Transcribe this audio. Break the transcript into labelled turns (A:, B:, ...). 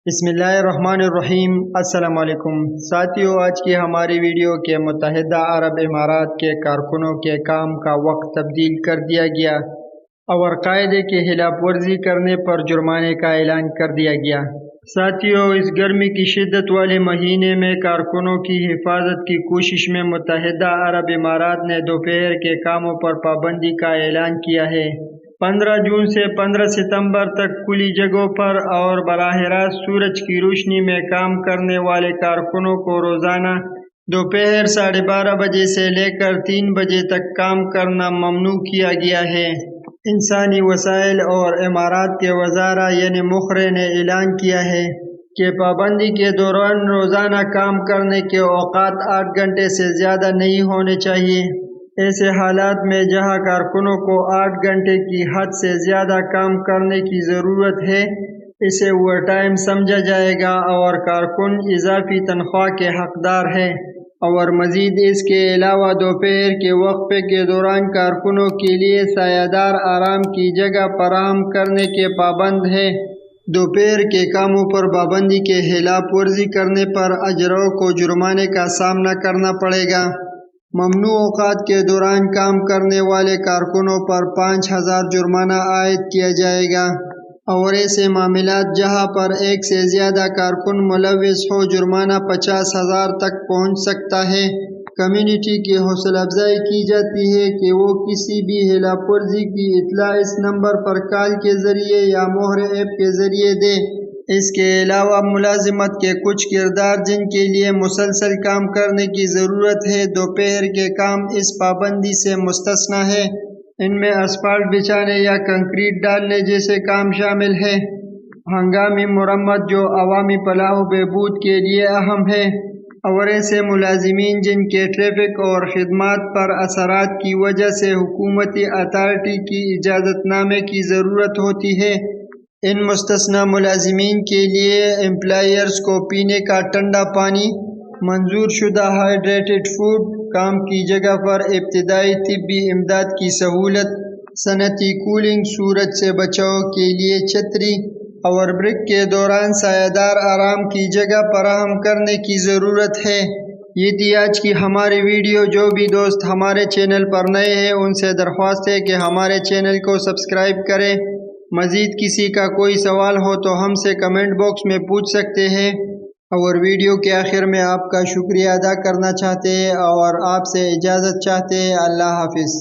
A: بسم اللہ الرحمن الرحیم۔ السلام علیکم ساتھیو، آج کی ہماری ویڈیو کے متحدہ عرب امارات کے کارکنوں کے کام کا وقت تبدیل کر دیا گیا اور قاعدے کی خلاف ورزی کرنے پر جرمانے کا اعلان کر دیا گیا۔ ساتھیو، اس گرمی کی شدت والے مہینے میں کارکنوں کی حفاظت کی کوشش میں متحدہ عرب امارات نے دوپہر کے کاموں پر پابندی کا اعلان کیا ہے۔ 15 جون سے 15 ستمبر تک کھلی جگہوں پر اور براہ راست سورج کی روشنی میں کام کرنے والے کارکنوں کو روزانہ دوپہر 12:30 بجے سے لے کر 3 بجے تک کام کرنا ممنوع کیا گیا ہے۔ انسانی وسائل اور امارات کے وزارہ یعنی مخرے نے اعلان کیا ہے کہ پابندی کے دوران روزانہ کام کرنے کے اوقات 8 گھنٹے سے زیادہ نہیں ہونے چاہیے۔ ایسے حالات میں جہاں کارکنوں کو 8 گھنٹے کی حد سے زیادہ کام کرنے کی ضرورت ہے، اسے اوور ٹائم سمجھا جائے گا اور کارکن اضافی تنخواہ کے حقدار ہیں، اور مزید اس کے علاوہ دوپہر کے وقفے کے دوران کارکنوں کے لیے سایہ دار آرام کی جگہ فراہم کرنے کے پابند ہیں۔ دوپہر کے کاموں پر پابندی کے خلاف ورزی کرنے پر اجروں کو جرمانے کا سامنا کرنا پڑے گا۔ ممنوع اوقات کے دوران کام کرنے والے کارکنوں پر 5,000 جرمانہ عائد کیا جائے گا، اور ایسے معاملات جہاں پر ایک سے زیادہ کارکن ملوث ہو جرمانہ 50,000 تک پہنچ سکتا ہے۔ کمیونٹی کی حوصلہ افزائی کی جاتی ہے کہ وہ کسی بھی خلاف ورزی کی اطلاع اس نمبر پر کال کے ذریعے یا مہر ایپ کے ذریعے دے۔ اس کے علاوہ ملازمت کے کچھ کردار جن کے لیے مسلسل کام کرنے کی ضرورت ہے، دوپہر کے کام اس پابندی سے مستثنیٰ ہے۔ ان میں اسفالٹ بچھانے یا کنکریٹ ڈالنے جیسے کام شامل ہے۔ ہنگامی مرمت جو عوامی فلاح و بہبود کے لیے اہم ہے، اور ایسے ملازمین جن کے ٹریفک اور خدمات پر اثرات کی وجہ سے حکومتی اتھارٹی کی اجازت نامے کی ضرورت ہوتی ہے۔ ان مستثنیٰ ملازمین کے لیے امپلائرز کو پینے کا ٹھنڈا پانی، منظور شدہ ہائیڈریٹڈ فوڈ، کام کی جگہ پر ابتدائی طبی امداد کی سہولت، صنعتی کولنگ، سورج سے بچاؤ کے لیے چھتری، اور بریک کے دوران سایہ دار آرام کی جگہ فراہم کرنے کی ضرورت ہے۔ یہ تھی آج کی ہماری ویڈیو۔ جو بھی دوست ہمارے چینل پر نئے ہیں ان سے درخواست ہے کہ ہمارے چینل کو سبسکرائب کریں۔ مزید کسی کا کوئی سوال ہو تو ہم سے کمنٹ باکس میں پوچھ سکتے ہیں، اور ویڈیو کے آخر میں آپ کا شکریہ ادا کرنا چاہتے ہیں اور آپ سے اجازت چاہتے ہیں۔ اللہ حافظ۔